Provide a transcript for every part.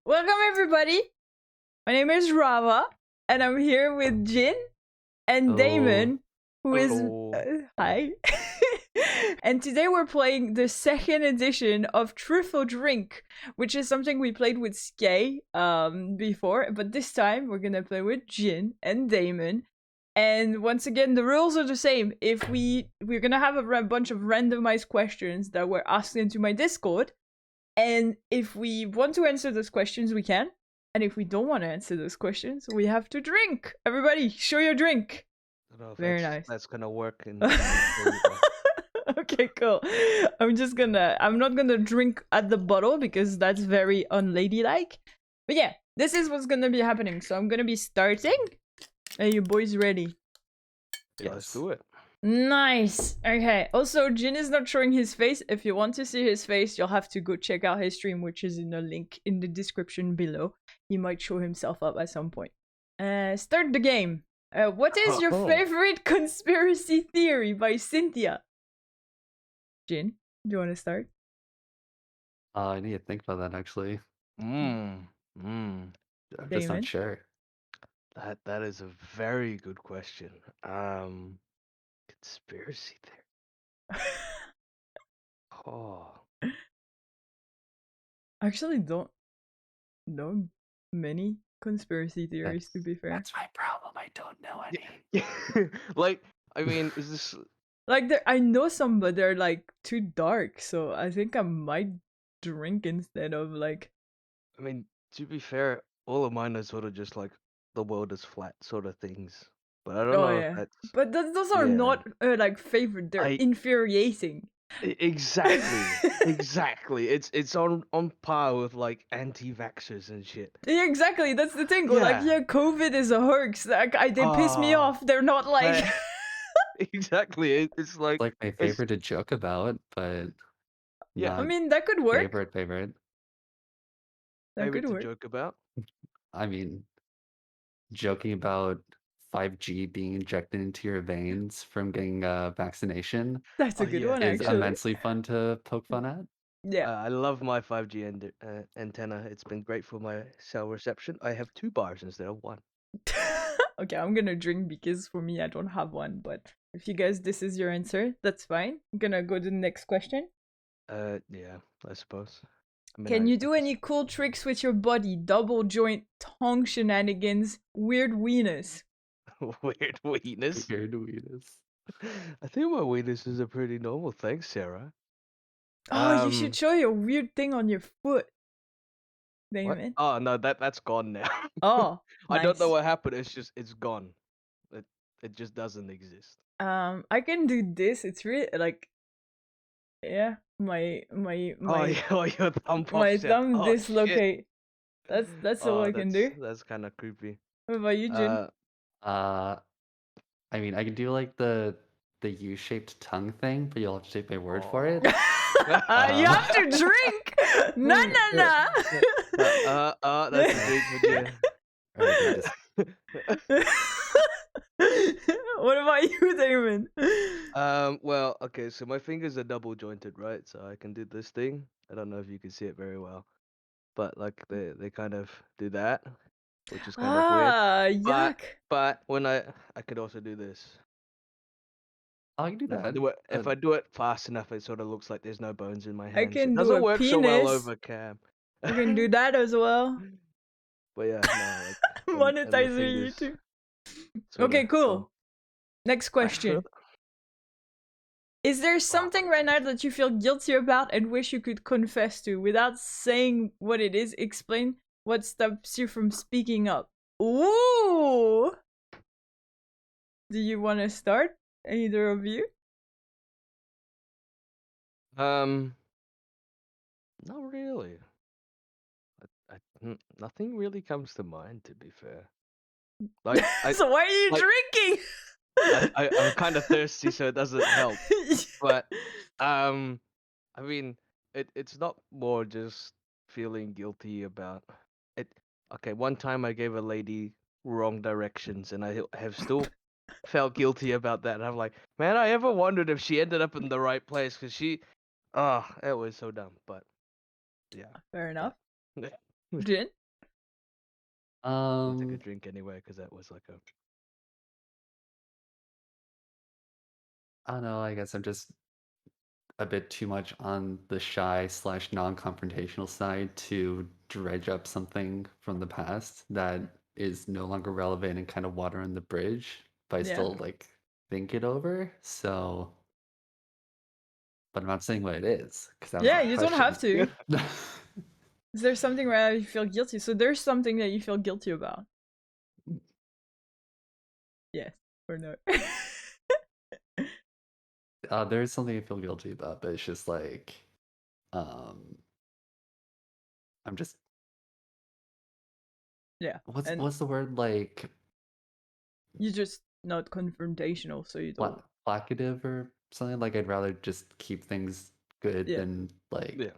Welcome everybody. My name is Rava, and I'm here with Jin and Hello. Damon, who is Hello. hi. And today we're playing the second edition of Truth or Drink, which is something we played with Skye before, but this time we're gonna play with Jin and Damon. And once again, the rules are the same. If we're gonna have a bunch of randomized questions that were asked into my Discord. And if we want to answer those questions, we can. And if we don't want to answer those questions, we have to drink. Everybody, show your drink. I don't know if Very nice. That's gonna work in. Okay, cool. I'm not gonna drink at the bottle because that's very unladylike. But yeah, this is what's gonna be happening. So I'm gonna be starting. Are you boys ready? Yeah, let's do it. Nice. Okay. Also, Jin is not showing his face. If you want to see his face, you'll have to go check out his stream, which is in the link in the description below. He might show himself up at some point. Start the game. What is your favorite conspiracy theory by Cynthia? Jin, do you want to start? I need to think about that actually. I'm just Damon? not sure. That is a very good question. Conspiracy theory. Oh, Actually, don't know many conspiracy theories, to be fair. That's my problem. I don't know any. like I mean, is this Like, I know some, but they're like too dark, so I think I might drink instead of like. I mean, to be fair, all of mine are sort of just like the world is flat sort of things. But I don't know if that's. But those are Yeah. not like favorite. They're infuriating. Exactly, exactly. It's on par with like anti-vaxxers and shit. Yeah, exactly. That's the thing. Like, yeah, COVID is a hoax. Like, they piss me off. They're not like. Exactly. It's like my favorite to joke about, but yeah. I mean, that could work. Favorite. That could work. To joke about. I mean, joking about 5G being injected into your veins from getting a vaccination. That's a good one, is actually. immensely fun to poke fun at. Yeah. I love my 5G antenna. It's been great for my cell reception. I have 2 bars instead of 1. Okay, I'm gonna drink because for me I don't have one. But if you guys, this is your answer, that's fine. I'm gonna go to the next question. Yeah, I suppose. I mean, Can you do any cool tricks with your body? Double joint, tongue shenanigans, weird weenus. Weird weenus. Weird weenus. I think my weenus is a pretty normal thing, Sarah. Oh, you should show your weird thing on your foot. Damon. Oh no, that's gone now. Oh, I don't know nice. what happened. It's gone. It just doesn't exist. I can do this. It's really like, yeah, my your thumb pops my out. thumb Oh, dislocate. shit. That's all I can do. That's kind of creepy. What about you, Jin? I mean, I can do like the U-shaped tongue thing, but you'll have to take my word for it. You have to drink. No. That's a big idea. What about you, Damon? Well, okay, so my fingers are double jointed, right? So I can do this thing. I don't know if you can see it very well, but like they kind of do that, which is kind of weird. Yuck. But when I could also do this. I can do that. If I do it fast enough, it sort of looks like there's no bones in my hands. I can it do doesn't a work penis. so well over cam. I can do that as well. But yeah, no. Monetizing YouTube. Okay, cool. Next question. Is there something right now that you feel guilty about and wish you could confess to? Without saying what it is, explain what stops you from speaking up. Ooh! Do you want to start? Either of you? Not really. Nothing really comes to mind, to be fair. Like, so why are you drinking? I'm kind of thirsty, so it doesn't help. But I mean, it's not more just feeling guilty about it. Okay, one time I gave a lady wrong directions, and I have still felt guilty about that. And I'm like, man, I ever wondered if she ended up in the right place, because it was so dumb. But yeah, fair enough. Yeah. Jin? I'll take a Um, drink anyway because that was like a. I don't know. I guess I'm just a bit too much on the shy slash non-confrontational side to dredge up something from the past that is no longer relevant and kind of water on the bridge, but I Yeah. still like think it over. So, but I'm not saying what it is because that was Yeah, the you don't have question. to. Is there something where you feel guilty? So there's something that you feel guilty about. Yes or no? There's something I feel guilty about, but it's just like, um, I'm just Yeah. what's And what's the word like you're just not confrontational, so you don't. placative or something? Like I'd rather just keep things good Yeah. than like Yeah.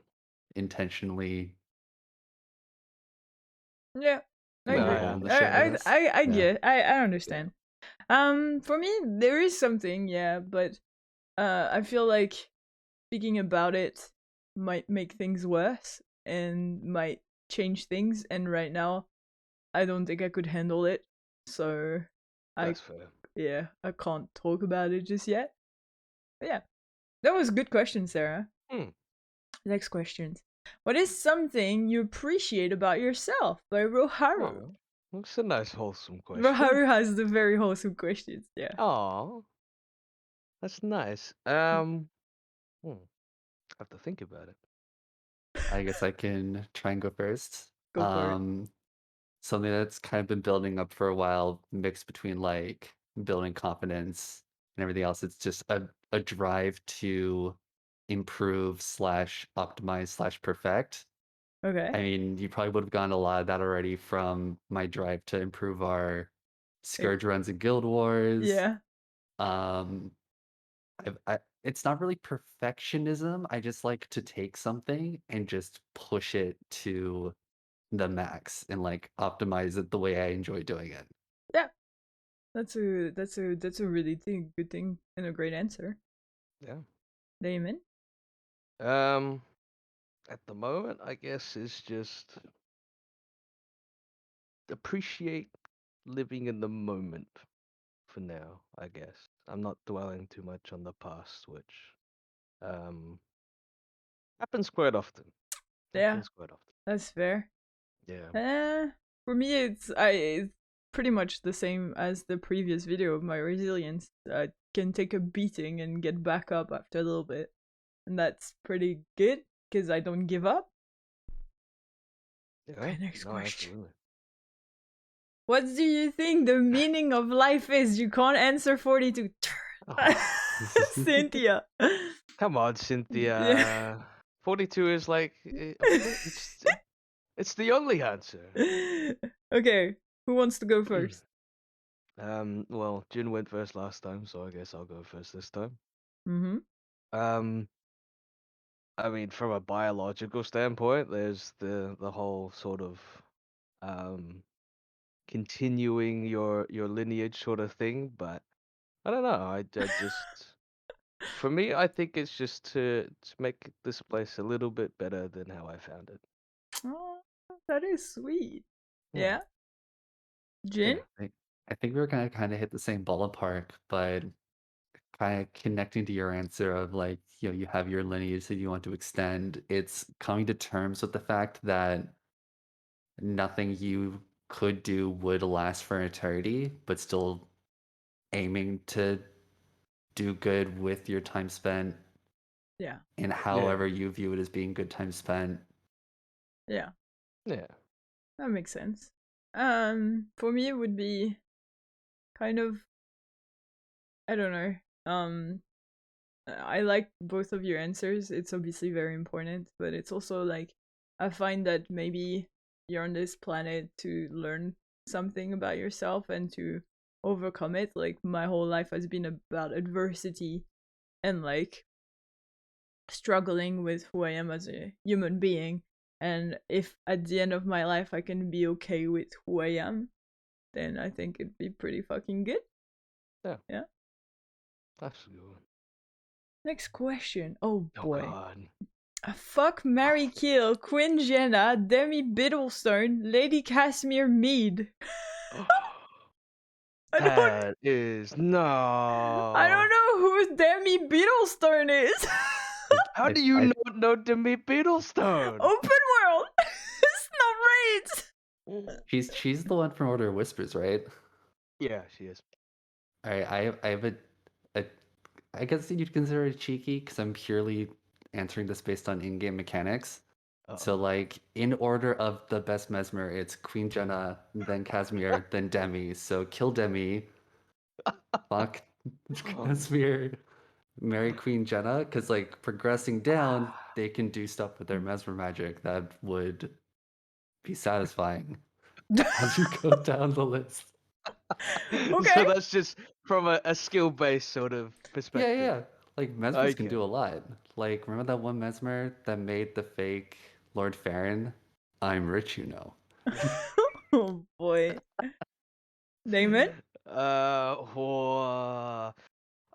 intentionally Yeah. I No, agree. I lowball the shit, I I guess. I I Yeah. get. I Yeah. understand. For me, there is something, yeah, but I feel like speaking about it might make things worse and might change things. And right now, I don't think I could handle it. So, I That's fair. yeah, I can't talk about it just yet. But yeah, that was a good question, Sarah. Hmm. Next question. What is something you appreciate about yourself by Roharu? Oh, that's a nice wholesome question. Roharu has the very wholesome questions. Yeah, Oh, that's nice. Have to think about it. I guess I can try and go first. go for it. Something that's kind of been building up for a while, mixed between like building confidence and everything else. It's just a drive to improve slash optimize slash perfect. Okay. I mean, you probably would have gotten a lot of that already from my drive to improve our Eh, Scourge runs and Guild Wars. yeah, Um, it's not really perfectionism. I just like to take something and just push it to the max and like optimize it the way I enjoy doing it. yeah. That's a really good thing and a great answer, Yeah. Damon. Um, at the moment, I guess is just appreciate living in the moment for now. I guess I'm not dwelling too much on the past, which um happens quite often. Yeah, Happens quite often. that's fair. Yeah. For me, it's pretty much the same as the previous video of my resilience. I can take a beating and get back up after a little bit, and that's pretty good because I don't give up. Yeah. Okay, next No, question. absolutely. What do you think the meaning of life is? You can't answer 42. Oh, Cynthia. come on, Yeah. Cynthia. 42 is like, of course, it's the only answer. Okay, who wants to go first? Well, Jin went first last time, so I guess I'll go first this time. Mm-hmm. Um, I mean, from a biological standpoint, there's the whole sort of um continuing your lineage sort of thing, but I don't know. I just for me, I think it's just to make this place a little bit better than how I found it. Oh, that is sweet. Yeah, Yeah, Jin. yeah, I think we were gonna kind of hit the same ballpark, but kind of connecting to your answer of like, you have your lineage that you want to extend. It's coming to terms with the fact that nothing you could do would last for eternity, but still aiming to do good with your time spent Yeah, and yeah, however you view it as being good time spent. yeah, yeah, that makes sense. For me, it would be kind of, I don't know. I like both of your answers. It's obviously very important, but it's also like I find that maybe you're on this planet to learn something about yourself and to overcome it. Like my whole life has been about adversity and like struggling with who I am as a human being. And if at the end of my life I can be okay with who I am, then I think it'd be pretty fucking good. yeah. Yeah. That's a good one. Next question. Oh Oh boy. God. Fuck, marry, kill, Queen Jenna, Demi Biddlestone, Lady Casimir Mead. I don't, That is I no. don't know who Demi Biddlestone is. How do you not know Demi Biddlestone? Open world. It's not right. She's the one from Order of Whispers, right? Yeah, she is. All right, I have a I guess you'd consider it cheeky because I'm purely answering this based on in-game mechanics. So Uh-oh. like in order of the best mesmer, it's Queen Jenna, then Casimir, then Demi. So kill Demi, fuck Casimir, marry Queen Jenna, because like progressing down, they can do stuff with their mesmer magic that would be satisfying as you go down the list. Okay. So that's just from a skill-based sort of perspective. Yeah. Like mesmers can Okay. do a lot. Like remember that one mesmer that made the fake Lord Farron? I'm rich, you know. Oh boy. Damon?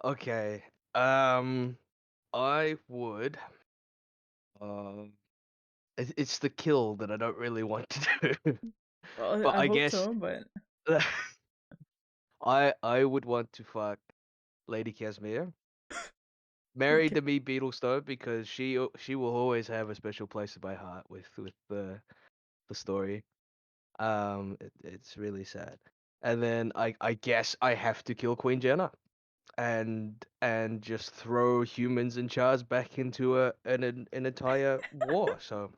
Okay. I would. Um, it's the kill that I don't really want to do. Well, But I I hope guess so, but I would want to fuck Lady Casimir, marry okay. Demi Beetlestone because she will always have a special place in my heart with the story. It's really sad. And then I guess I have to kill Queen Jenna and just throw humans and Chars back into an entire war. So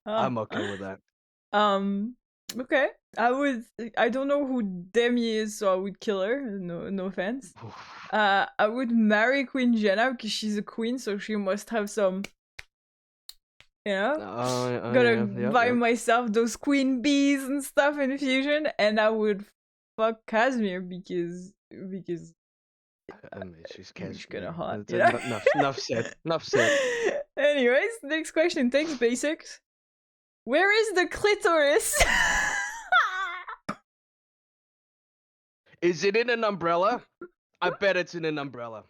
Ah. I'm okay with that. Um. Okay. I don't know who Demi is, so I would kill her. No offense. I would marry Queen Jenna because she's a queen, so she must have some. You know, gotta buy Yeah. myself those queen bees and stuff in fusion, and I would fuck Casimir because I mean, she's he's kind of Casimir. hot, It's you know. enough said. Enough said. Anyways, next question. Thanks, basics. Where is the clitoris? Is it in an umbrella? I bet it's in an umbrella.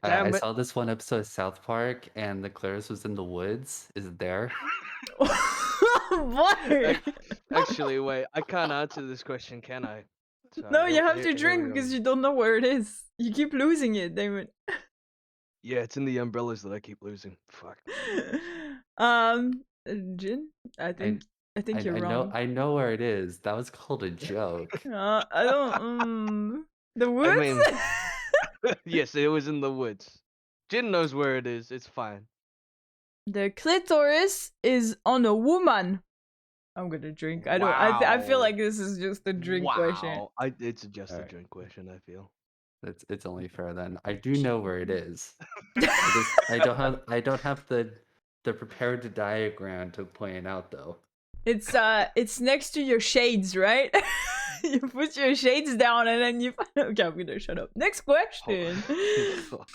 I Damn it. saw this one episode of South Park and the Claris was in the woods. Is it there? What? Actually, wait. I can't answer this question, can I? So No, you have to here drink we go. because you don't know where it is. You keep losing it, Damon. Yeah, it's in the umbrellas that I keep losing. Fuck. um, Jin, I I think you're wrong. I know where it is. That was called a joke. I don't. The woods. I mean, yes, it was in the woods. Jin knows where it is. It's fine. The clitoris is on a woman. I'm gonna drink. I don't. I feel Wow. like this is just a drink question. It's just a Alright. drink question, I feel. It's only fair then. I do know where it is. I don't have the prepared diagram to point out though. It's next to your shades, right? You put your shades down and then you. Okay, I'm gonna shut up. Next question. God.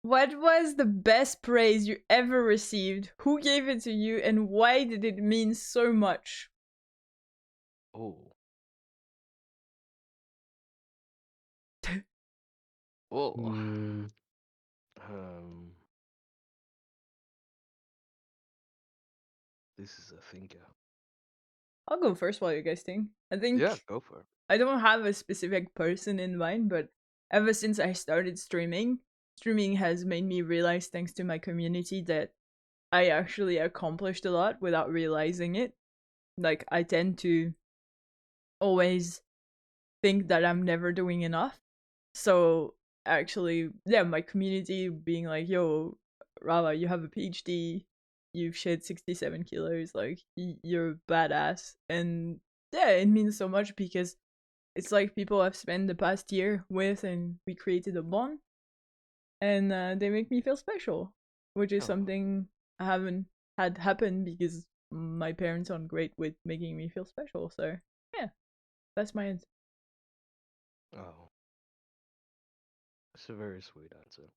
What was the best praise you ever received? Who gave it to you, and why did it mean so much? Oh. Oh. Mm, Um. This is a thinker. I'll go first while you guys think. I think Yeah, go for it. I don't have a specific person in mind, but ever since I started streaming has made me realize, thanks to my community, that I actually accomplished a lot without realizing it. Like, I tend to always think that I'm never doing enough. So, actually, yeah, my community being like, yo, Rava, you have a PhD, you've shed 67 kilos, like, you're badass. And yeah, it means so much because it's like people I've spent the past year with and we created a bond. And they make me feel special, which is Oh. something I haven't had happen because my parents aren't great with making me feel special. So yeah, that's my answer. Oh. That's a very sweet answer.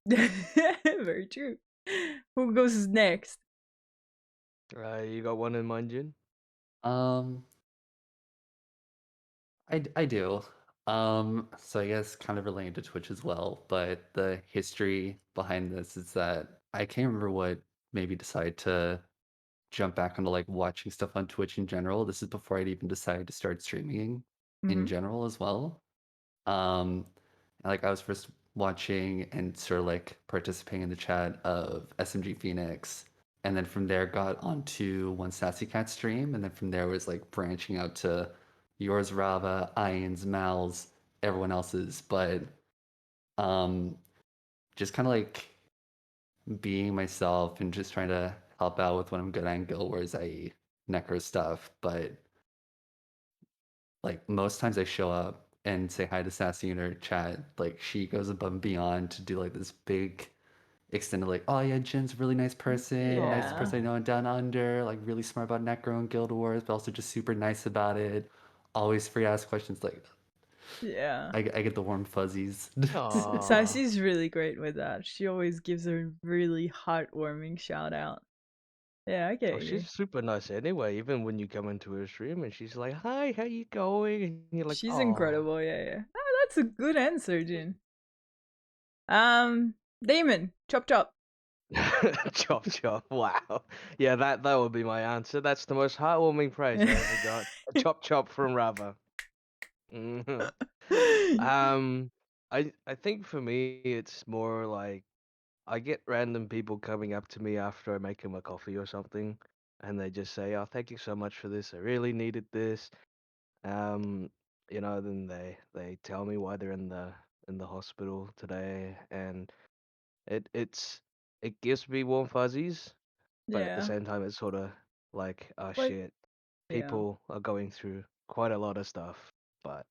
Very true. Who goes next? You got one in mind, Jin? um, I do. So I guess kind of related to Twitch as well, but the history behind this is that I can't remember what maybe decide to jump back onto like watching stuff on Twitch in general. This is before I'd even decided to start streaming in Mm-hmm. general as well. Um, like I was first watching and sort of like participating in the chat of SMG Phoenix, and then from there got onto one Sassy Cat stream, and then from there was like branching out to yours, Rava, Ian's, Mal's, everyone else's, but um, just kind of like being myself and just trying to help out with what I'm good at in Guild Wars, i.e. Necro stuff, but like most times I show up and say hi to Sassy in her chat, like she goes above and beyond to do like this big extended like, oh yeah, Jin's a really nice person, nicest Yeah. person I know in Down Under, like really smart about Necro and Guild Wars, but also just super nice about it. Always free to ask questions. Like Yeah. I get the warm fuzzies. Aw. Sassy's really great with that. She always gives a really heartwarming shout out. Yeah, I Oh, get you. she's super nice anyway, even when you come into her stream and she's like, "Hi, how you going?" And you're like, She's "Oh." incredible. Yeah, yeah. Oh, that's a good answer, Jin. Damon, chop chop. Chop chop. Wow. Yeah, that would be my answer. That's the most heartwarming praise I ever got. A chop chop from Rava. Mhm. Um, I think for me it's more like I get random people coming up to me after I make them a coffee or something, and they just say, "Oh, thank you so much for this. I really needed this." Um, then they tell me why they're in the hospital today, and it's it gives me warm fuzzies, but at the Yeah, same time, it's sort of like, oh like shit, yeah. people are going through quite a lot of stuff. But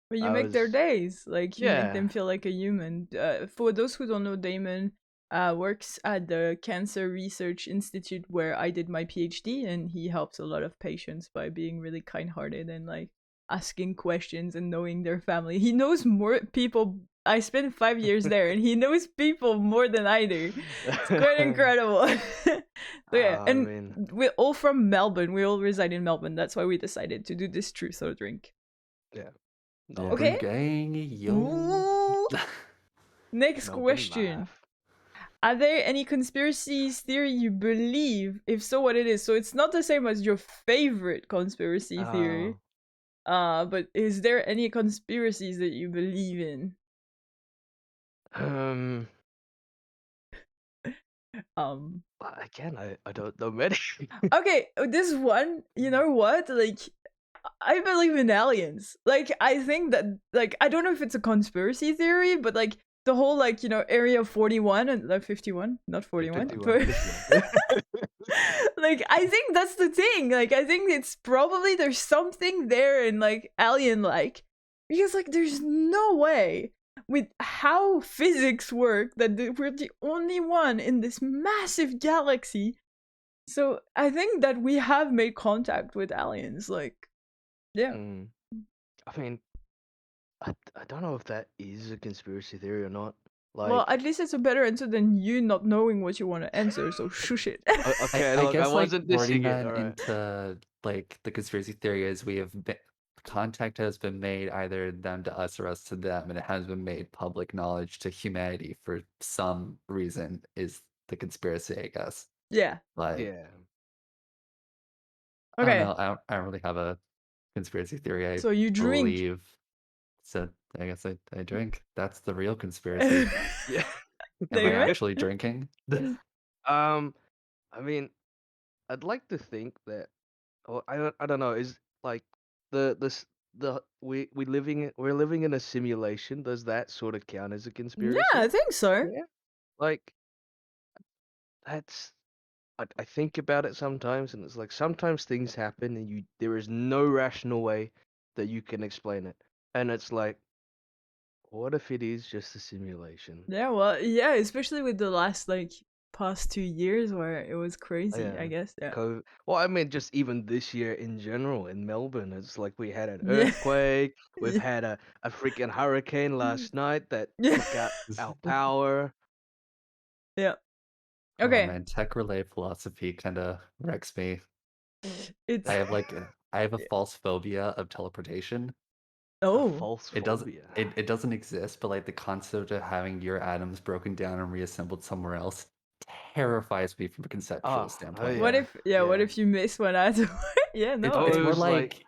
But you I make their was, days. Like you make yeah. them feel like a human. For those who don't know, Damon works at the Cancer Research Institute where I did my PhD, and he helps a lot of patients by being really kind-hearted and like asking questions and knowing their family. He knows more people. I spent 5 years there, and he knows people more than I do. It's quite incredible. So yeah, I and mean, we're all from Melbourne. We all reside in Melbourne. That's why we decided to do this truth or drink. yeah. Oh, Melbourne Okay. gang, yo. Ooh. Next Melbourne question. life. Are there any conspiracies theory you believe? If so, what it is? So it's not the same as your favorite conspiracy Uh, theory. But is there any conspiracies that you believe in? um, Um again, I don't know many. Okay, this one, you know what? Like I believe in aliens. Like I think that like I don't know if it's a conspiracy theory, but like the whole like, Area 41 and 51, not 41. 51, But 51. like I think that's the thing. Like I think it's probably there's something there in like alien like because like there's no way with how physics work that we're the only one in this massive galaxy. So I think that we have made contact with aliens like yeah. Mm. I mean, I don't know if that is a conspiracy theory or not. Well, Like, at least it's a better answer than you not knowing what you want to answer, so shush it. okay, I look, I guess like wasn't wording dissing it, that alright. into like the conspiracy theory is we have been, contact has been made either them to us or us to them, and it has been made public knowledge to humanity for some reason is the conspiracy, I guess. Yeah. Like Yeah. I don't Okay. know, I don't really have a conspiracy theory. I So you drink. believe so. I guess I drink. That's the real conspiracy. Yeah. Am I Damon? actually drinking? Um, I mean, I'd like to think that, or I don't know, is like the this the we're living in a simulation. Does that sort of count as a Yeah, I conspiracy? think so. Yeah. Like that's I think about it sometimes, and it's like sometimes things happen, and there is no rational way that you can explain it, and it's like, what if it is just a simulation? Yeah, well, yeah, especially with the last like past 2 years where it was crazy, I Yeah. guess. Yeah. Well, I mean, just even this year in general in Melbourne, it's like we had an Yeah. earthquake. We've had a freaking hurricane last night that Yeah. took out our power. Yeah. Oh Okay. man, tech relay philosophy kind of wrecks me. It's I have a false phobia of teleportation. A oh. false It doesn't phobia. it doesn't exist, but like the concept of having your atoms broken down and reassembled somewhere else terrifies me from a conceptual Oh standpoint. What yeah, if what yeah. if you miss one out? Yeah, It's no. it's Oh, it more was like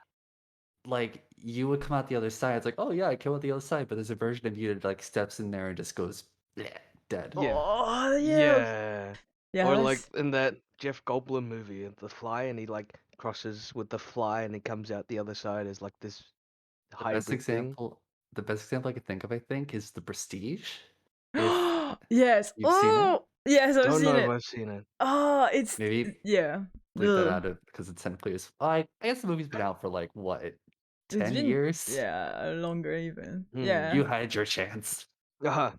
like you would come out the other side. It's like, oh yeah, I came out the other side, but there's a version of you that like steps in there and just goes bleh, dead. yeah, Oh yeah. yeah. Yeah, Or like that's in that Jeff Goldblum movie, The Fly, and he like crosses with the fly, and he comes out the other side as like this The best hybrid thing. example, the best example I could think of, I think, is The Prestige. If yes. you've seen it, Oh yes, I've Don't seen know if it. I've seen it. Oh, it's maybe yeah. bleep that Ugh. out of because it's technically I guess the movie's been out for like what, It's 10 been years? longer even. Hmm. Yeah. You had your chance.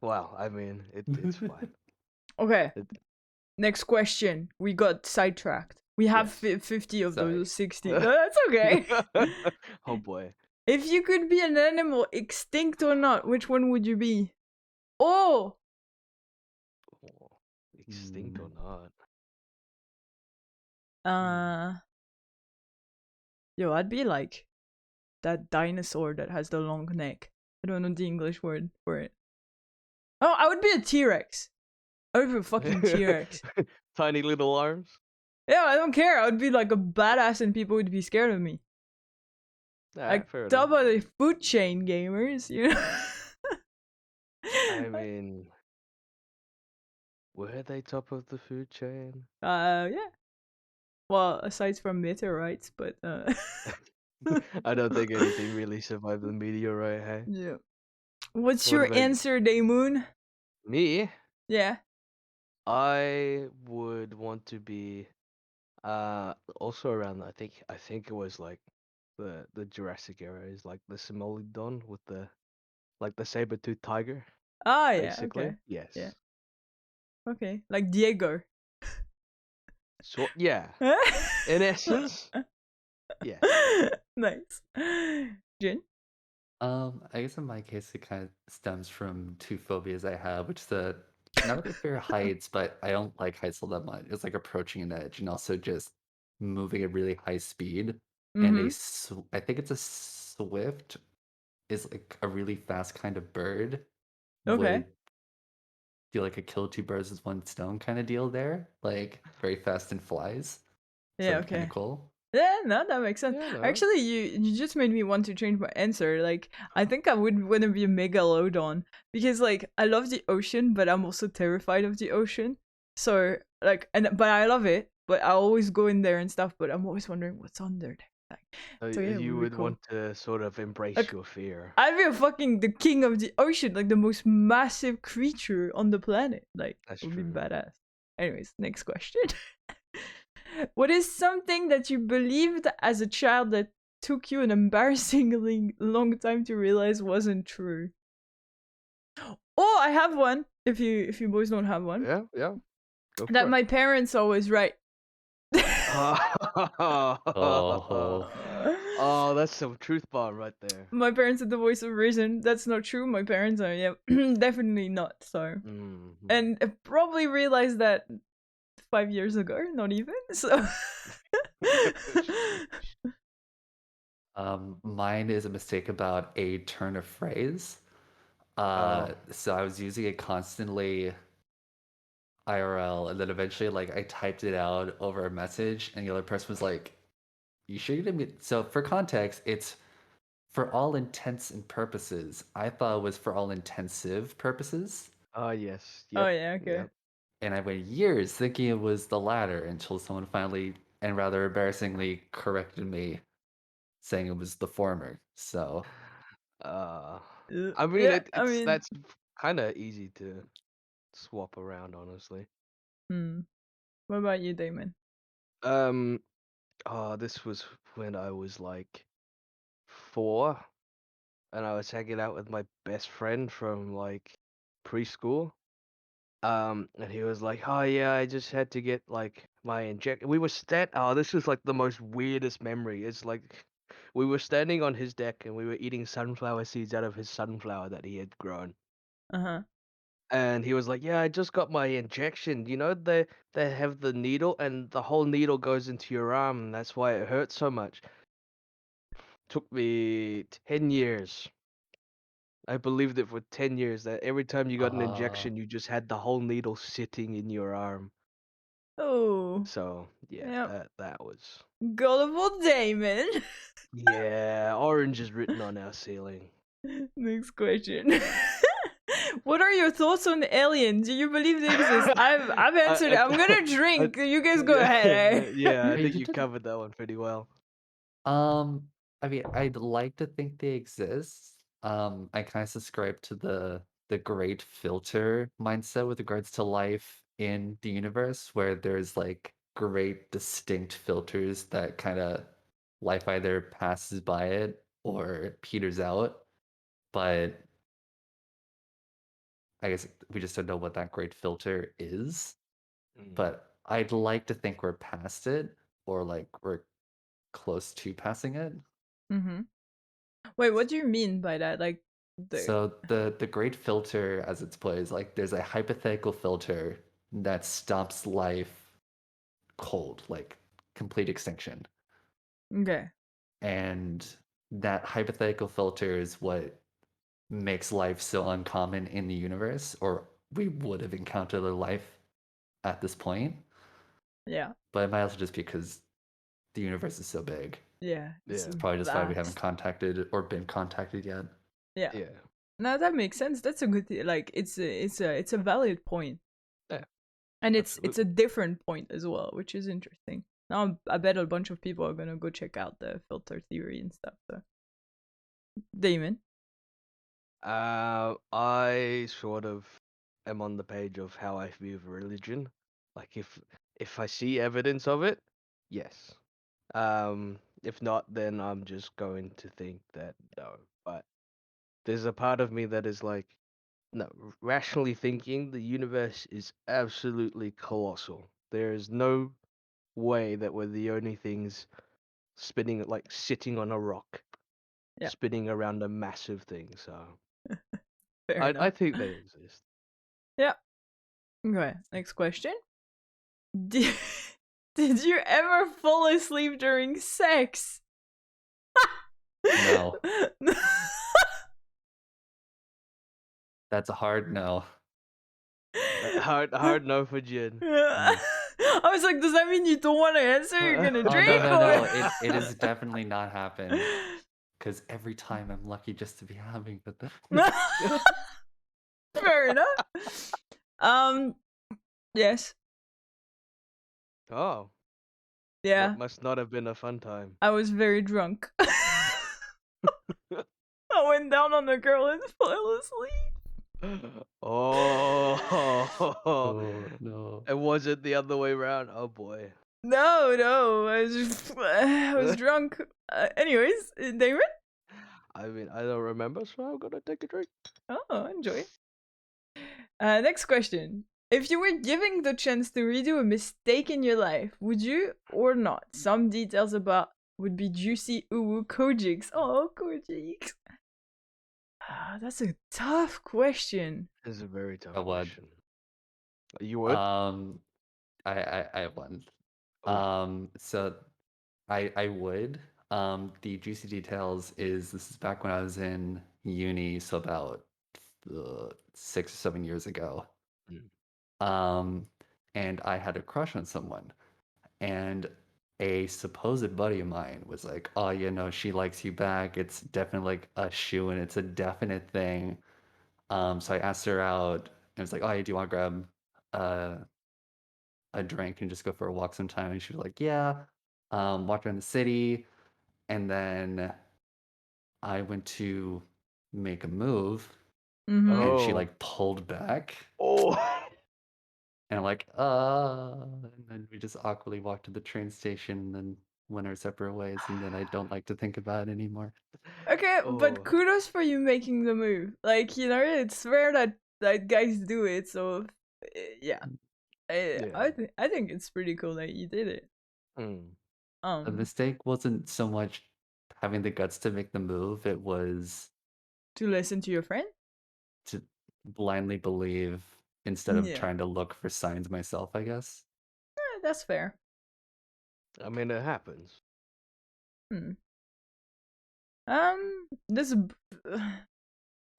Well, I mean, it's fine. Okay. It, Next question. We got sidetracked. We have yes. 50 of Sorry. those 60. No, that's okay. Oh boy. If you could be an animal, extinct or not, which one would you be? Oh, Oh, extinct or not? uh, yo, I'd be like that dinosaur that has the long neck. I don't know the English word for it. Oh, I would be a T-Rex. I would be a fucking T-Rex. Tiny little arms. Yeah, I don't care. I would be like a badass and people would be scared of me. Like Fair enough. top of the food chain gamers, you know? I mean, were they top of the food chain? Yeah. Well, aside from meteorites, but I don't think anything really survived the meteorite, hey? yeah. What's What your about answer, Damon? me? Yeah. I would want to be also around I think it was like the Jurassic era is like the Smilodon with the like the saber-toothed tiger, Ah, yeah. basically. Okay. Yeah. Yes. Okay. Like Diego. So yeah, in essence, yes. Nice. Jin? I guess in my case, it kind of stems from two phobias I have, which is the not really fear of heights, but I don't like heights all that much. It's like approaching an edge and also just moving at really high speed. And Mm-hmm. I think it's a swift is like a really fast kind of bird. Okay. Would feel like a kill two birds with one stone kind of deal there, like very fast and flies. So Yeah, that'd be kind of okay. cool. Yeah, no, that makes sense. Yeah, no. Actually, you just made me want to change my answer. Like, I think I would want to be a megalodon because, like, I love the ocean, but I'm also terrified of the ocean. So, like, but I love it. But I always go in there and stuff. But I'm always wondering what's under there. So yeah, it You would be would cool. want to sort of embrace Like, your fear. I'd be a fucking the king of the ocean, like the most massive creature on the planet. Like, That's it would be true. badass. Anyways, next question. What is something that you believed as a child that took you an embarrassingly long time to realize wasn't true? Oh, I have one. If you boys don't have one, Yeah, yeah. Go that for my parents always right. it. Oh, Oh, that's some truth bomb right there. My parents are the voice of reason. That's not true. My parents are definitely not. So, Mhm. and I probably realized that 5 years ago, not even. So, mine is a mistake about a turn of phrase. Oh, So I was using it constantly IRL, and then eventually, like, I typed it out over a message, and the other person was like, "You sure you didn't mean?" So for context, it's for all intents and purposes. I thought it was for all intensive purposes, oh yes, oh yep, yeah, okay. yep. and I went years thinking it was the latter until someone finally and rather embarrassingly corrected me, saying it was the former. So Uh, I mean, Yeah, I it's mean, that's kind of easy to swap around, honestly. hmm. What about you, Damon? Um, oh, this was when I was like 4, and I was hanging out with my best friend from like preschool. And he was like, "Oh yeah, I just had to get like my inject." We were Oh, this was like the most weirdest memory. It's like we were standing on his deck and we were eating sunflower seeds out of his sunflower that he had grown. Uh huh. And he was like, "Yeah, I just got my injection. You know, they have the needle and the whole needle goes into your arm, and that's why it hurts so much." Took me 10 years I believed it for 10 years that every time you got an Uh, injection, you just had the whole needle sitting in your arm. Oh, So yeah, yeah. that was. Gullible Damon. Yeah, orange is written on our ceiling. Next question. What are your thoughts on aliens? Do you believe they exist? I've answered it. I'm gonna drink. You guys go ahead. Eh? Yeah, I Hey, think you you didn't. covered that one pretty well. I mean, I'd like to think they exist. I kind of subscribe to the great filter mindset with regards to life in the universe, where there's like great distinct filters that kind of life either passes by it or peters out. But I guess we just don't know what that great filter is. Mm. But I'd like to think we're past it, or like we're close to passing it. Mm-hmm. Wait, what do you mean by that? Like the So the great filter as it's put is like there's a hypothetical filter that stops life cold, like complete extinction. okay. And that hypothetical filter is what makes life so uncommon in the universe, or we would have encountered a life at this point. Yeah. But it might also just be because the universe is so big. Yeah. It's Yeah. It's probably just why we haven't vast. contacted or been contacted yet. Yeah. Yeah. No, that makes sense. That's a good like it's a valid point. Yeah. And it's a Absolutely. different point as well, which is interesting. Now I bet a bunch of people are gonna go check out the filter theory and stuff. So, Damon. I sort of am on the page of how I view religion. Like if I see evidence of it, yes. If not, then I'm just going to think that no. But there's a part of me that is like, no, rationally thinking, the universe is absolutely colossal. There is no way that we're the only things spinning, like sitting on a rock, Yeah. spinning around a massive thing. So Fair I enough. think they exist. Yeah. Okay. Next question. Did, did you ever fall asleep during sex? No. That's a hard no. Hard no for Jin. I was like, does that mean you don't want to answer? You're gonna Oh no drink no or? no! It has definitely not happened. Because every time I'm lucky just to be having the. Fair enough. Yes. Oh, Yeah. that must not have been a fun time. I was very drunk. I went down on the girl and fell asleep. Oh, Oh no! and was it the other way around? Oh boy. No, I was drunk. Anyways, Damon. I mean, I don't remember, so I'm gonna take a drink. Oh, enjoy. Next question. If you were given the chance to redo a mistake in your life, would you or not? Some details about would be juicy. Ooh, Kojix. Oh, Kojix. That's a tough question. It's a very tough I would. question. You would? I have one. Oh. So I would. The juicy details is this is back when I was in uni, so about 6 or 7 years ago. Mm. Um, and I had a crush on someone, and a supposed buddy of mine was like, "Oh, she likes you back. It's definitely like a shoe, and it's a definite thing." So I asked her out, and it's like, "Oh, do you want to grab uh, a drink and just go for a walk sometime?" And she was like, "Yeah." Walked around the city, and then I went to make a move, Mm-hmm. and she Oh. like pulled back, Oh. and I'm like, and then we just awkwardly walked to the train station, and then went our separate ways, and then I don't like to think about it anymore. Okay, but Oh. kudos for you making the move. Like, it's rare that guys do it. So, yeah, Yeah. I think it's pretty cool that you did it. Mm. The Um, mistake wasn't so much having the guts to make the move, it was to listen to your friend. to blindly believe instead of Yeah, trying to look for signs myself, I guess. that's fair. I mean, it happens. Hmm. This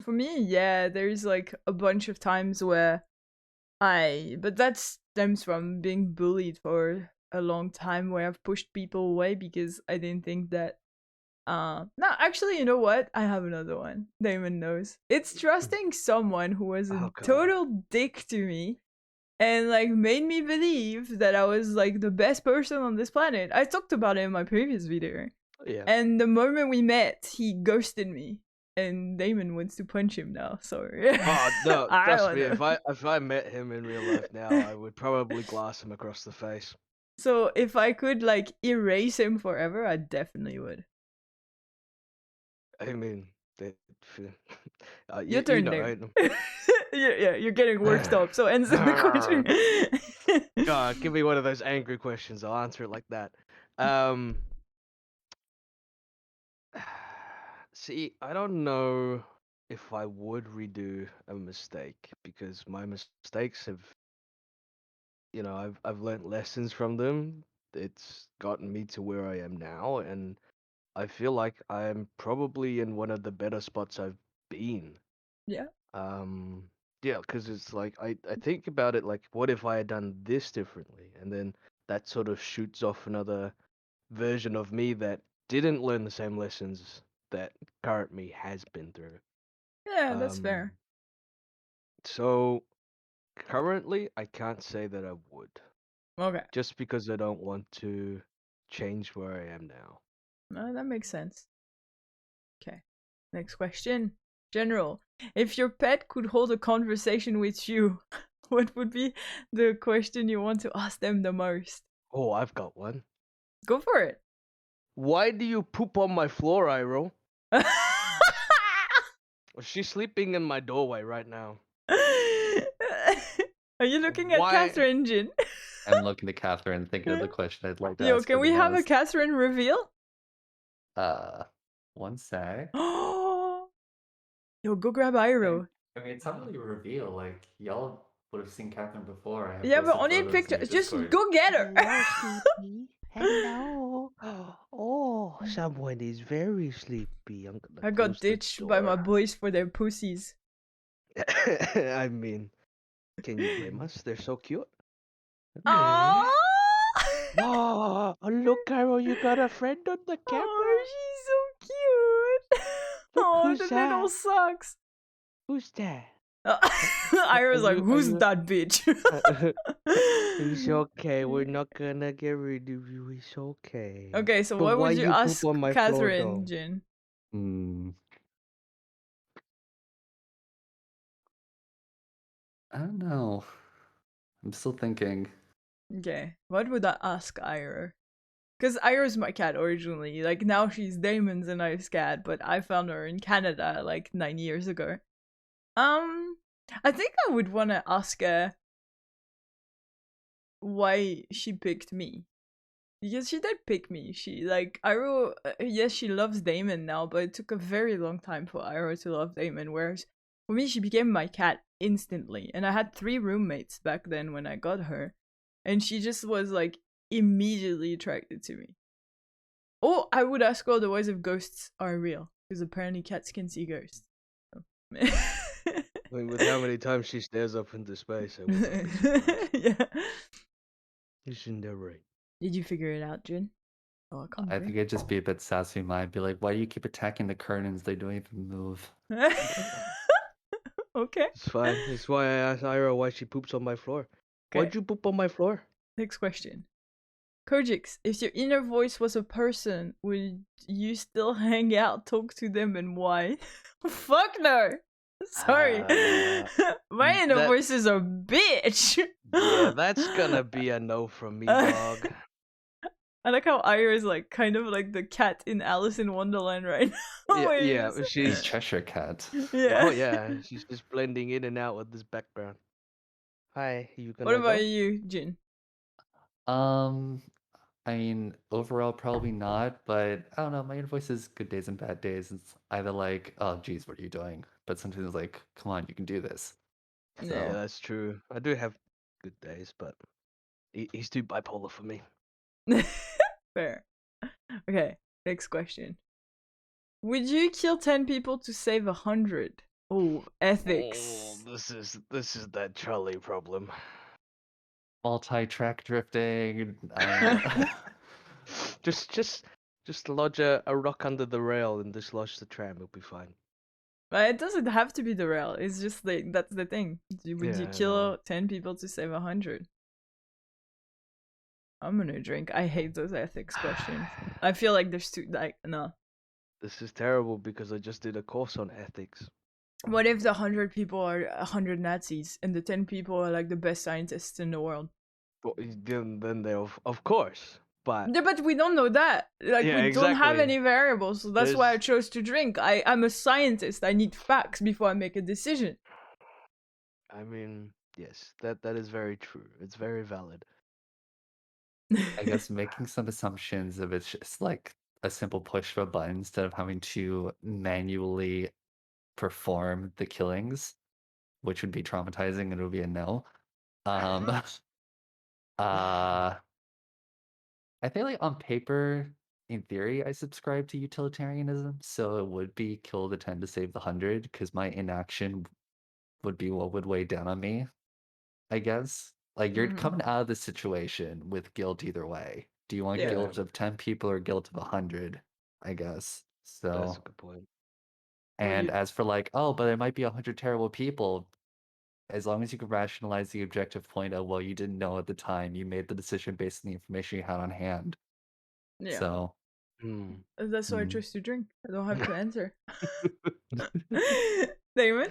For me, yeah, there's like a bunch of times where but that stems from being bullied for a long time where I've pushed people away because I didn't think that no, actually, you know what? I have another one. Damon knows. It's trusting someone who was a Oh god. total dick to me and like made me believe that I was like the best person on this planet. I talked about it in my previous video. Yeah. And the moment we met, he ghosted me. And Damon wants to punch him now, so Oh no, I trust don't me. know. If I met him in real life now, I would probably glass him across the face. So if I could like erase him forever, I definitely would. I mean, Your you turn, know, Damon. right? Yeah, you're getting worked up. So answer the question. God, give me one of those angry questions. I'll answer it like that. Um, see, I don't know if I would redo a mistake because my mistakes have, I've learned lessons from them. It's gotten me to where I am now, and I feel like I'm probably in one of the better spots I've been. Yeah. Um, yeah, because it's like I think about it like, what if I had done this differently? And then that sort of shoots off another version of me that didn't learn the same lessons that current me has been through. Yeah, that's Um, fair. so currently I can't say that I would, Okay. just because I don't want to change where I am now. No, that makes sense. Okay. Next question. General, if your pet could hold a conversation with you, what would be the question you want to ask them the most? Oh, I've got one. Go for it. Why do you poop on my floor, Iroh? She's sleeping in my doorway right now. Are you looking at Why? Catherine, Jin? I'm looking at Catherine, thinking of the question I'd like to Yo, ask can her we the have a most. Catherine reveal? One sec. Yo, go grab Iroh. I mean, it's not really a reveal. Like, y'all would have seen Catherine before. I have Yeah, but posted only in photos in your pictures. Just Discord. go get her. Hello, sleepy. Hello. Oh, someone is very sleepy. I'm gonna I close got the ditched by my door. boys for their pussies. I mean, can you blame us? They're so cute. Aww. Oh, look, Carol, you got a friend on the camera. Oh, she's so cute. Look, Oh, who's the that? little socks. Who's that? I was like, who's that bitch? It's okay. We're not gonna get rid of you. It's okay. Okay, so But what why would you you poop ask on my floor, Catherine, though? Jin? Hmm. I don't know. I'm still thinking. Okay, what would I ask Ira? Because Ira's my cat originally. Like, now she's Damon's a nice cat, but I found her in Canada like 9 years ago. I think I would want to ask her why she picked me. Because she did pick me. She, like, Ira, yes, she loves Damon now, but it took a very long time for Ira to love Damon, whereas for me, she became my cat instantly. And I had 3 roommates back then when I got her. And she just was, like, immediately attracted to me. Oh, I would ask her otherwise if ghosts are real, because apparently cats can see ghosts. So. I mean, with how many times she stares up into space, I would not be surprised. Yeah. Isn't that right? Did you figure it out, Jin? Oh, I can't I breathe. think I'd just be a bit sassy. I'd be like, why do you keep attacking the curtains? They don't even move. Okay. It's fine. It's why I asked Ira why she poops on my floor. Okay. Why'd you poop on my floor? Next question. Kojix, if your inner voice was a person, would you still hang out, talk to them, and why? Fuck no! Sorry. My inner voice is a bitch! Yeah, that's gonna be a no from me, dog. I like how Ira is like kind of like the cat in Alice in Wonderland right now. Yeah, The she's Cheshire Cat. Yeah. Oh yeah, she's just blending in and out with this background. Hi, you What gonna about go? you, Jin? I mean, overall, probably not, but I don't know. My inner voice is good days and bad days. It's either like, oh, geez, what are you doing? But sometimes it's like, come on, you can do this. Yeah, Yeah. that's true. I do have good days, but he's too bipolar for me. Fair. Okay, next question. Would you kill 10 people to save 100? Oh, Oh, ethics. this is that Charlie problem. Multi-track drifting. I don't know. Just lodge a rock under the rail and dislodge the tram. It'll be fine. But it doesn't have to be the rail. It's just like that's the thing. Would you Yeah, I know. kill 10 people to save 100? I'm gonna drink. I hate those ethics questions. I feel like there's too like no. This is terrible because I just did a course on ethics. What if the 100 people are 100 Nazis and the 10 people are like the best scientists in the world? But then they of course. But Yeah, but we don't know that. Like yeah, we don't have exactly. any variables, so that's why I There's chose to drink. I'm a scientist. I need facts before I make a decision. I mean, yes, that is very true. It's very valid. I guess making some assumptions if it's just like a simple push of a button instead of having to manually perform the killings, which would be traumatizing and it would be a no. Um, uh, I think like on paper, in theory, I subscribe to utilitarianism, so it would be kill the 10 to save the 100 because my inaction would be what would weigh down on me, I guess. Like you're Mhm. coming out of the situation with guilt either way. Do you want Yeah. Yeah, guilt of 10 people or guilt of 100? I guess. that's a So, good point. Well, and as for like, oh, but there might be 100 terrible people, as long as you can rationalize the objective point of, well, you didn't know at the time, you made the decision based on the information you had on hand. yeah. So, Hmm. That's why I mm. chose to drink. I don't have to answer. Damon?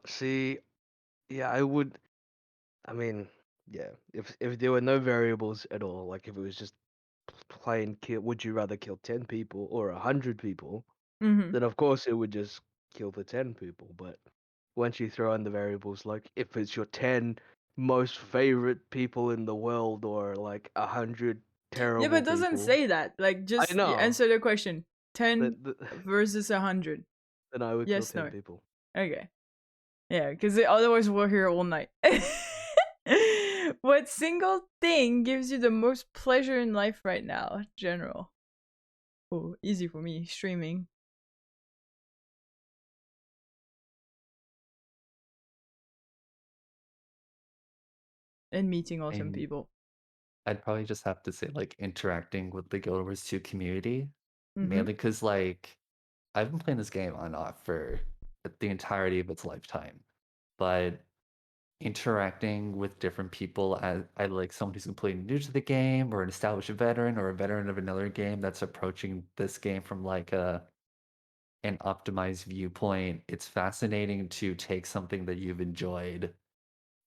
See, yeah, I would. I mean, yeah, if there were no variables at all, like if it was just plain kill, would you rather kill 10 people or 100 people? Mm-hmm. Then of course it would just kill the 10 people. But once you throw in the variables, like if it's your 10 most favorite people in the world or like 100 Yeah, but terrible it doesn't people, say that. Like, I just know answer the question. 10 that, versus 100. then I would kill Yes, ten no. people. Okay. Yeah, because otherwise we're here all night. What single thing gives you the most pleasure in life right now? General. Oh, easy for me. Streaming. And meeting awesome And people. I'd probably just have to say like interacting with the Guild Wars 2 community, Mm-hmm. mainly because like I've been playing this game on and off for the entirety of its lifetime, but interacting with different people as I like someone who's completely new to the game or an established veteran or a veteran of another game that's approaching this game from like an optimized viewpoint. It's fascinating to take something that you've enjoyed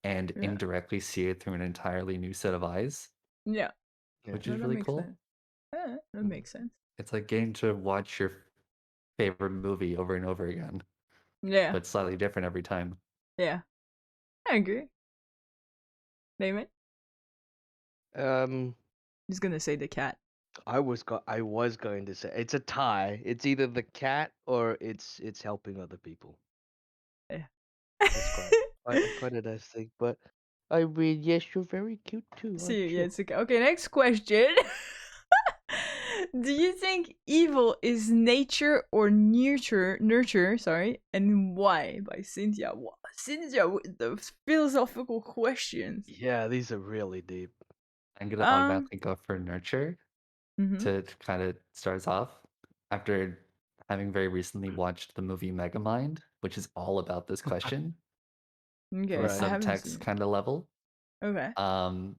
and Yeah. indirectly see it through an entirely new set of eyes, Yeah. Yeah. which No, is that really makes cool. sense. Yeah, that Mm. makes sense. It's like getting to watch your favorite movie over and over again, Yeah. but slightly different every time. Yeah. I agree. Damon? Um, He's gonna say the cat. I was going to say it's a tie. It's either the cat or it's helping other people. Yeah. That's quite a nice thing. But I mean, yes, you're very cute too, See, aren't yeah, you? it's okay. Okay, next question. Do you think evil is nature or nurture, sorry, and why? By Cynthia. Wow. Cynthia with the philosophical questions. Yeah, these are really deep. I'm gonna Um, automatically go for nurture mm-hmm. to kind of start us off after having very recently watched the movie Megamind, which is all about this question from a Okay, I Right. haven't subtext seen it. kind of level. Okay. Um,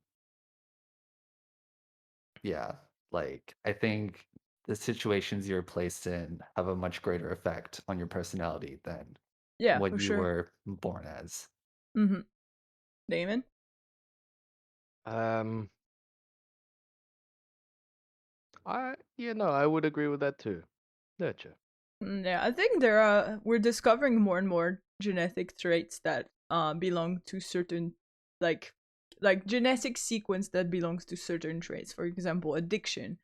yeah, like I think the situations you're placed in have a much greater effect on your personality than Yeah, what for you sure. were born as. Mm-hmm. Damon? Um, I would agree with that too. Nurture. Yeah, I think we're discovering more and more genetic traits that belong to certain like genetic sequence that belongs to certain traits. For example, addiction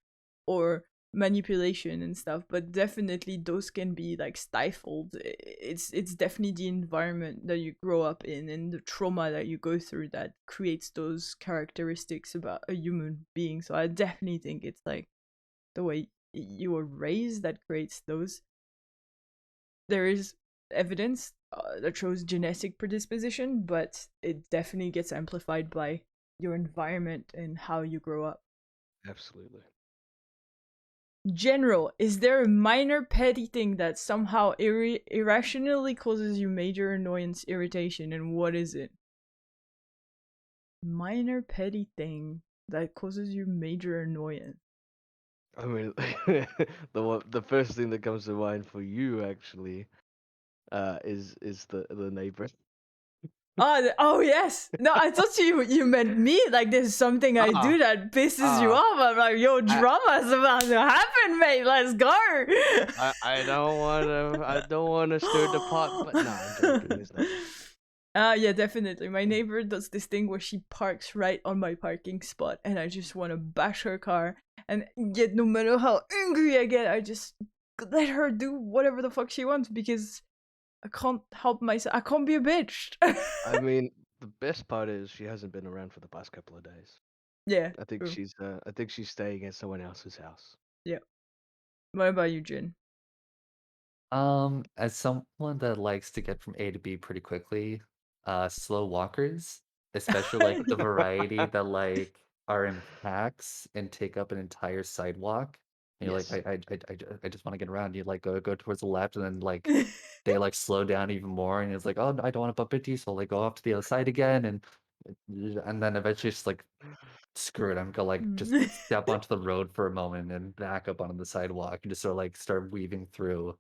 or manipulation and stuff, but definitely those can be like stifled. It's definitely the environment that you grow up in and the trauma that you go through that creates those characteristics about a human being. So I definitely think it's like the way you were raised that creates those. there is evidence that shows genetic predisposition, but it definitely gets amplified by your environment and how you grow up. Absolutely. General, is there a minor petty thing that somehow irrationally causes you major annoyance, irritation, and what is it? Minor petty thing that causes you major annoyance. I mean, the first thing that comes to mind for you actually, is the neighbor. Oh yes. No, I thought you meant me. Like there's something I do Ah, that pisses you ah, off. I'm like, yo, I, drama's about to happen, mate. Let's go. I don't wanna stir the pot, but nah, I'm joking. It's not. Yeah, definitely. My neighbor does this thing where she parks right on my parking spot, and I just want to bash her car. And yet, no matter how angry I get, I just let her do whatever the fuck she wants because I can't help myself. I can't be a bitch. I mean, the best part is she hasn't been around for the past couple of days. Yeah. True. I think she's staying at someone else's house. Yeah. What about you, Jin? As someone that likes to get from A to B pretty quickly, slow walkers, especially like the variety that like are in packs and take up an entire sidewalk. And you're like, Yes. I just want to get around. You like go towards the left, and then like they like slow down even more, and it's like, oh, I don't want to bump into you, so like go off to the other side again, and then eventually it's like, screw it, I'm gonna like just step onto the road for a moment and back up onto the sidewalk and just sort of like start weaving through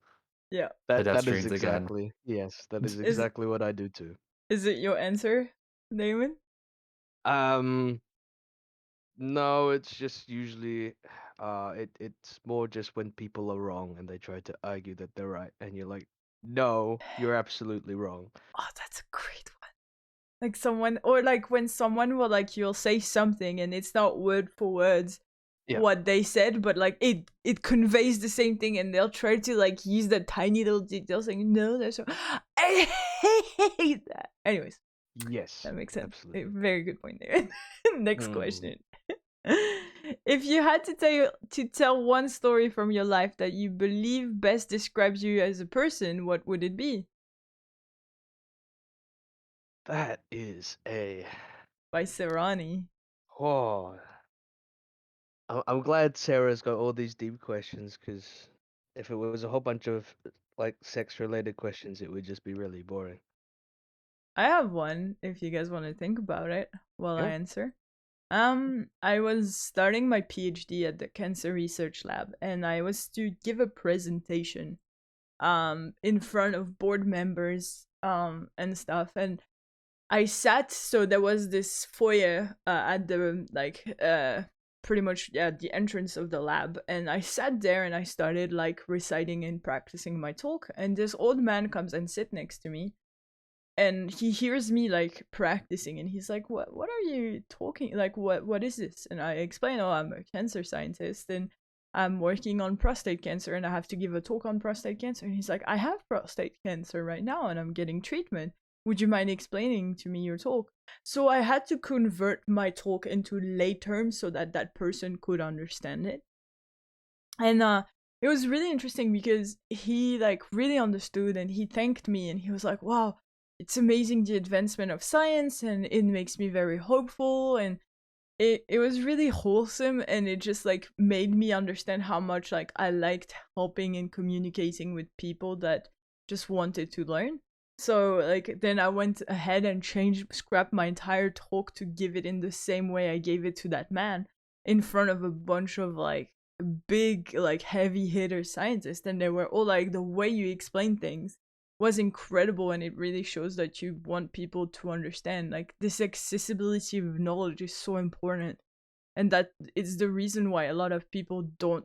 Yeah. That is pedestrians again. exactly, yes, that is Is exactly what I do too. is it your answer, Damon? Um, no, it's just usually, it's more just when people are wrong and they try to argue that they're right, and you're like, no, you're absolutely wrong. Oh, that's a great one. Like someone, or like when someone will like you'll say something and it's not word for words Yeah. what they said, but like it conveys the same thing, and they'll try to like use that tiny little detail saying no, that's wrong. I hate that. Anyways, Yes, that makes sense. A absolutely. very good point there. Next Mhm. question. If you had to tell one story from your life that you believe best describes you as a person, what would it be? That is a By Serrani. oh, I'm glad Sarah's got all these deep questions because if it was a whole bunch of like sex related questions, it would just be really boring. I have one if you guys want to think about it while I Yeah. answer. I was starting my PhD at the Cancer Research Lab, and I was to give a presentation in front of board members and stuff. And I sat, so there was this foyer at the pretty much, yeah, the entrance of the lab, and I sat there and I started like reciting and practicing my talk, and this old man comes and sit next to me, and he hears me like practicing, and he's like, what are you talking, like what is this? And I explain, oh, I'm a cancer scientist and I'm working on prostate cancer and I have to give a talk on prostate cancer. And he's like, I have prostate cancer right now and I'm getting treatment, would you mind explaining to me your talk? So I had to convert my talk into lay terms so that that person could understand it. And it was really interesting because he like really understood, and he thanked me, and he was like, wow, it's amazing the advancement of science, and it makes me very hopeful. And it was really wholesome, and it just like made me understand how much like I liked helping and communicating with people that just wanted to learn. So like then I went ahead and scrapped my entire talk to give it in the same way I gave it to that man, in front of a bunch of like big like heavy hitter scientists, and they were all like, the way you explain things was incredible, and it really shows that you want people to understand. Like this accessibility of knowledge is so important, and that is the reason why a lot of people don't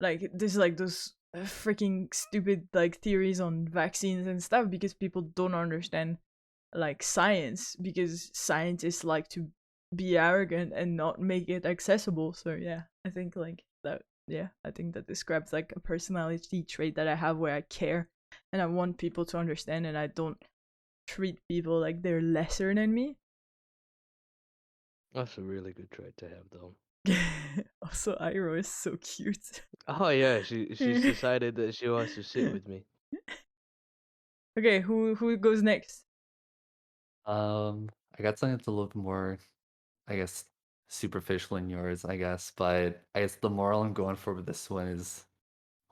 like there's like those freaking stupid like theories on vaccines and stuff, because people don't understand like science, because scientists like to be arrogant and not make it accessible. So yeah, I think like that, yeah, I think that describes like a personality trait that I have, where I care and I want people to understand, and I don't treat people like they're lesser than me. That's a really good trait to have, though. Also, Iroh is so cute. Oh yeah, she's decided that she wants to sit with me. Okay, who goes next? I got something that's a little bit more, I guess, superficial in yours, I guess. But I guess the moral I'm going for with this one is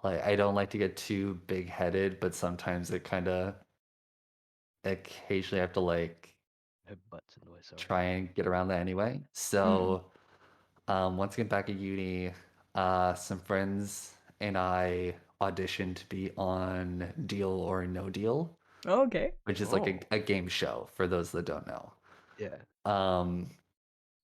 like I don't like to get too big-headed, but sometimes it kind of occasionally I have to like Her butt's in the way. Sorry. try and get around that anyway. Mm. So, once again back at uni, some friends and I auditioned to be on Deal or No Deal, Okay. which is like Oh, a game show for those that don't know. yeah. Um,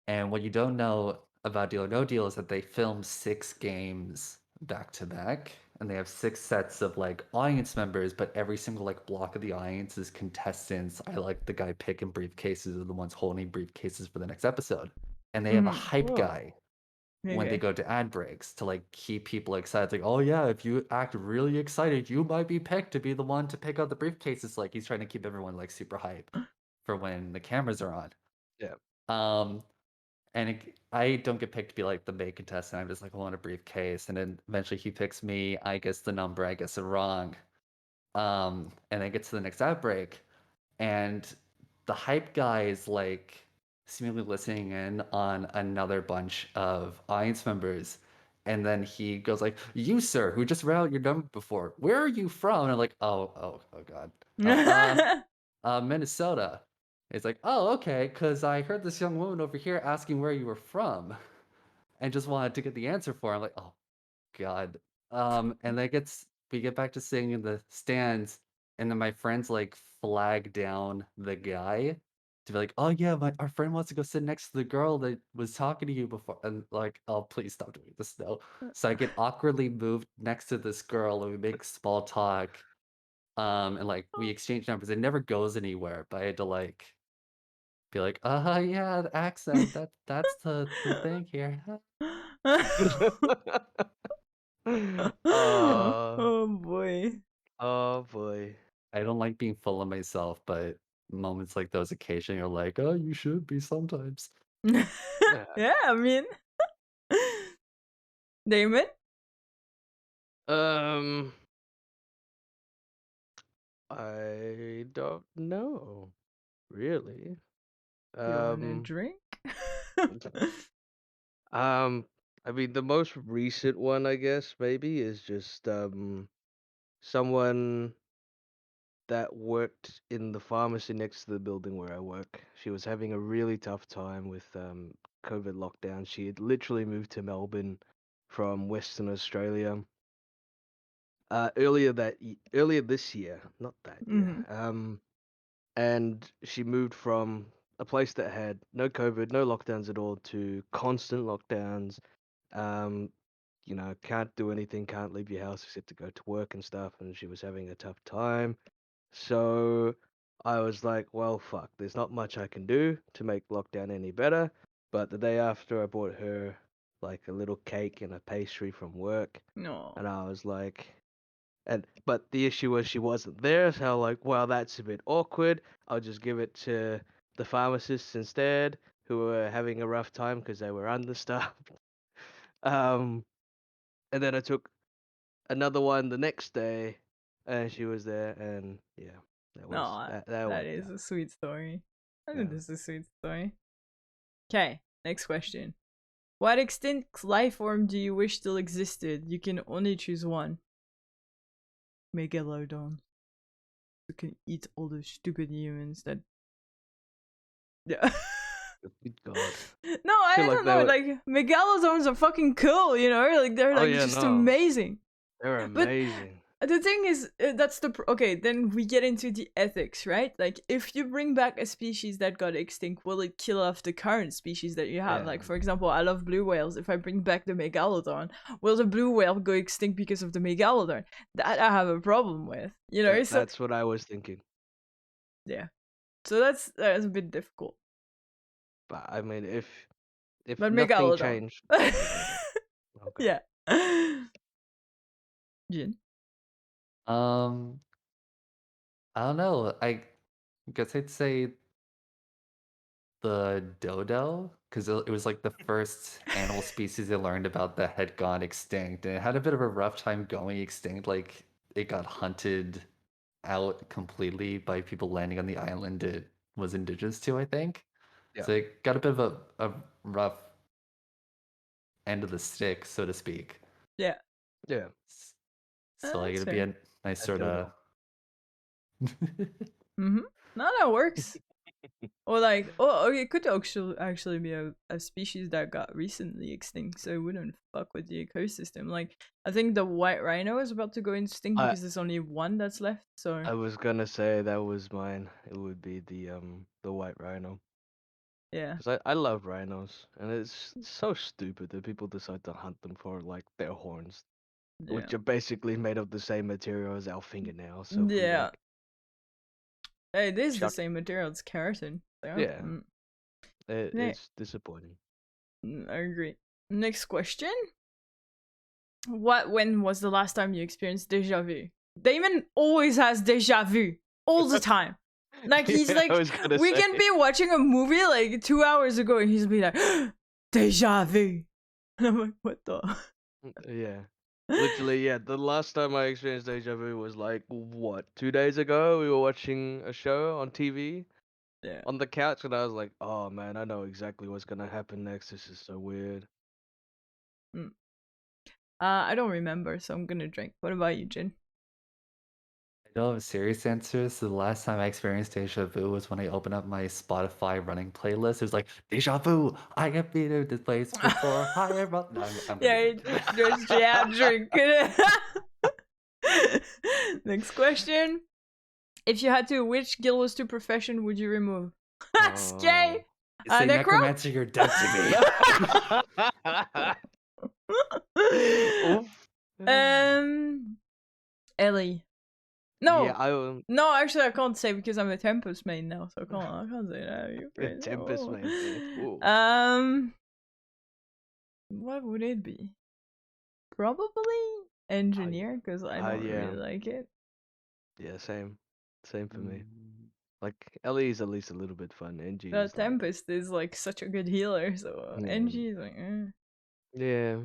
and what you don't know about Deal or No Deal is that they film 6 games back to back, and they have 6 sets of like audience members, but every single like block of the audience is contestants. I like the guy picking briefcases are the ones holding briefcases for the next episode. And they have a Mm-hmm. hype Oh, guy when they Okay. go to ad breaks to like keep people excited. Like, oh yeah, if you act really excited, you might be picked to be the one to pick out the briefcases. Like he's trying to keep everyone like super hype for when the cameras are on. yeah. Um, and I don't get picked to be like the main contestant. I'm just like, I want a briefcase. And then eventually he picks me. I guess the number, I guess it wrong. And then get to the next ad break. And the hype guy is like seemingly listening in on another bunch of audience members. And then he goes like, "You sir, who just read out your number before, where are you from?" And I'm like, oh God. Oh, Minnesota. It's like, oh, okay, because I heard this young woman over here asking where you were from and just wanted to get the answer for her. I'm like, oh God. And then we get back to sitting in the stands, and then my friends like flag down the guy to be like, oh yeah, our friend wants to go sit next to the girl that was talking to you before. And like, oh please stop doing this no. So I get awkwardly moved next to this girl and we make small talk. And like we exchange numbers. It never goes anywhere, but I had to like be like, yeah, the accent, that's the thing here. uh, Oh boy. oh boy. I don't like being full of myself, but moments like those occasionally are like, oh, you should be sometimes. Yeah. Yeah, I mean, Damon, Um, I don't know, really. you want a Um, drink? um, I mean, the most recent one, I guess, maybe, is just someone that worked in the pharmacy next to the building where I work. She was having a really tough time with COVID lockdown. She had literally moved to Melbourne from Western Australia earlier this year, not that year. Hmm. And she moved from a place that had no COVID, no lockdowns at all, to constant lockdowns. Um, can't do anything, can't leave your house except to go to work and stuff. And she was having a tough time. So I was like, well, fuck, there's not much I can do to make lockdown any better. But the day after, I bought her like a little cake and a pastry from work. No. And I was like, but the issue was she wasn't there. So I'm like, well, that's a bit awkward. I'll just give it to the pharmacists instead, who were having a rough time because they were understaffed. Um, and then I took another one the next day, and she was there, and yeah, No, that that worked is out. a sweet story. I think Yeah. this is a sweet story. Okay, next question. What extinct life form do you wish still existed? You can only choose one. Megalodon. You can eat all the stupid humans that. Yeah. Good God. No, I feel I like don't they know. were. Like megalodons are fucking cool, you know. Like they're Oh like yeah, just no, amazing. they were But amazing. the thing is, that's the okay. Then we get into the ethics, right? Like, if you bring back a species that got extinct, will it kill off the current species that you have? Yeah, Like, for example, I love blue whales. If I bring back the megalodon, will the blue whale go extinct because of the megalodon? That I have a problem with, you know. So that's what I was thinking. yeah, so that's a bit difficult. But I mean, if But nothing megalodon, changed, megalodon. Okay. yeah. Jin. Um, I don't know. I guess I'd say the dodo, because it was like the first animal species I learned about that had gone extinct, and it had a bit of a rough time going extinct. Like it got hunted out completely by people landing on the island it was indigenous to, I think. Yeah. So it got a bit of a rough end of the stick, so to speak. Yeah. Yeah. So like That's it'd be fair. a nice I sort don't of know. Mm-hmm. No, that works. Or like, oh, it could actually be a species that got recently extinct, so it wouldn't fuck with the ecosystem. Like, I think the white rhino is about to go extinct I because there's only one that's left. So I was gonna say that was mine. It would be the white rhino. yeah, Cause I love rhinos, and it's so stupid that people decide to hunt them for like their horns, yeah, which are basically made of the same material as our fingernails. So if we yeah. like It is the chuck, same material. It's keratin. So, yeah, it's disappointing. I agree. Next question. When was the last time you experienced deja vu? Damon always has deja vu all the time. Like he's Yeah, I like, was gonna we say. can be watching a movie like 2 hours ago, and he's be like, deja vu. And I'm like, what the? Yeah. Literally, yeah. The last time I experienced deja vu was like what, 2 days ago. We were watching a show on TV Yeah. on the couch, and I was like, "Oh man, I know exactly what's gonna happen next. This is so weird." Mm. I don't remember, so I'm gonna drink. What about you, Jin? I don't have a serious answer. So the last time I experienced deja vu was when I opened up my Spotify running playlist. It was like deja vu. I have been to this place before. Hi, everyone. No, I'm gonna Yeah, drink. just yeah, drink. Next question. If you had to, which guild to profession would you remove? Skay! Oh. Say Necro? necromancer, you're dead to me. Oof. Ellie. Yeah, No, I no, actually, I can't say because I'm a Tempest main now, so I can't say that. You're the crazy. Tempest Oh. main. Ooh. What would it be? Probably engineer because I don't Yeah, really like it. yeah, same for me. Like Ellie is at least a little bit fun. NG The is like, Tempest is like such a good healer, so yeah, NG is like, yeah.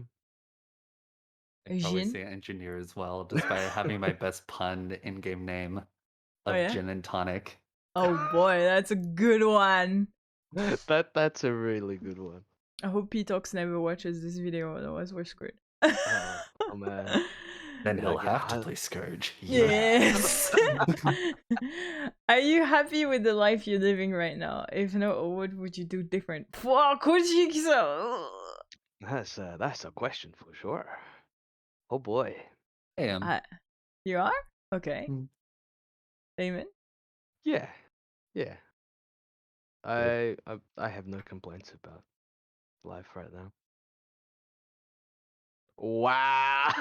I'd probably Jin. say engineer as well, just by having my best pun in-game name Oh of yeah. gin and tonic. Oh boy, that's a good one. That's a really good one. I hope Ptox never watches this video, otherwise we're screwed. Oh man. Then Be he'll like, yeah, have to play Scourge. Yes. Are you happy with the life you're living right now? If not, what would you do different? that's a question for sure. Oh boy. I am. You are? Okay. Mm, Damon? Yeah. Yeah. good. I have no complaints about life right now. Wow.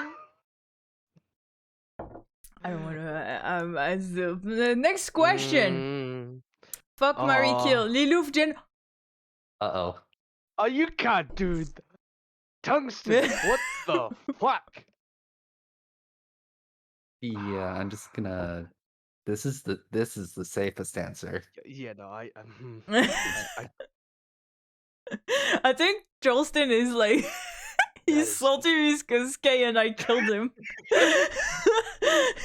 I don't want to. The next question. Mm, Fuck, Mary, kill. oh, Lilouf, Jen. Uh-oh. oh, you can't do tungsten. What the fuck? Yeah, I'm just gonna. This is the safest answer. Yeah, no, I I think Charleston is like. that He's is salty because Kay and I killed him.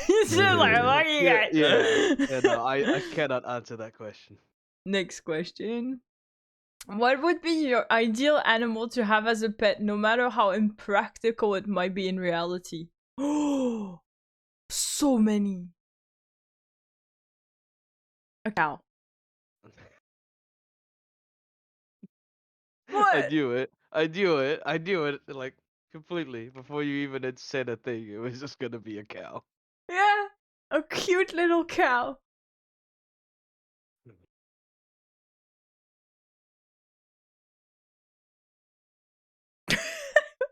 He's just like, fuck you yeah, yeah, guys. yeah. No, I cannot answer that question. Next question. What would be your ideal animal to have as a pet, no matter how impractical it might be in reality? Oh, so many. A cow. I What? knew it. I knew it. I knew it. Like completely before you even had said a thing. It was just gonna be a cow. Yeah, a cute little cow.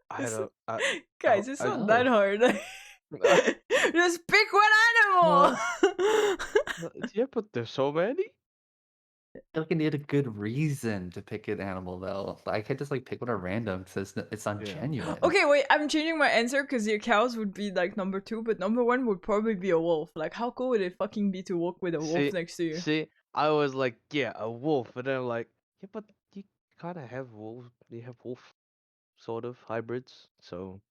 I don't. Guys, it's I not that Oh. hard. Just pick one animal. yeah, but there's so many. I feel like I need a good reason to pick an animal, though. I can't just like pick one at random because it's not Yeah. genuine. Okay, wait, I'm changing my answer because your cows would be like number 2, but number 1 would probably be a wolf. Like, how cool would it fucking be to walk with a wolf next to you? See, I was like, yeah, a wolf, and then I'm like, yeah, but you kind of have wolves. You have wolf sort of hybrids, so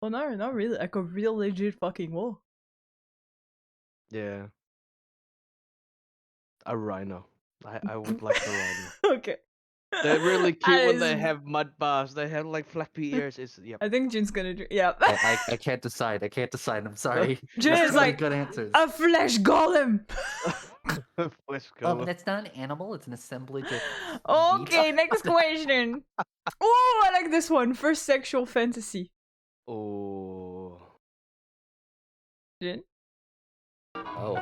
Well, no, not really. Like a real legit fucking wolf. Yeah. A rhino. I would like a rhino. Okay. They're really cute That when they is- have mud bars. They have like flappy ears. It's yep. I think Jin's gonna do. Yeah. I can't decide. I can't decide. I'm sorry. Jin There's is too many like good answers. a flesh golem. Let's Oh, go. but it's not an animal. It's an assemblage of. Okay, meat. next question. Oh, I like this one. First sexual fantasy. Oh. Jin? Oh.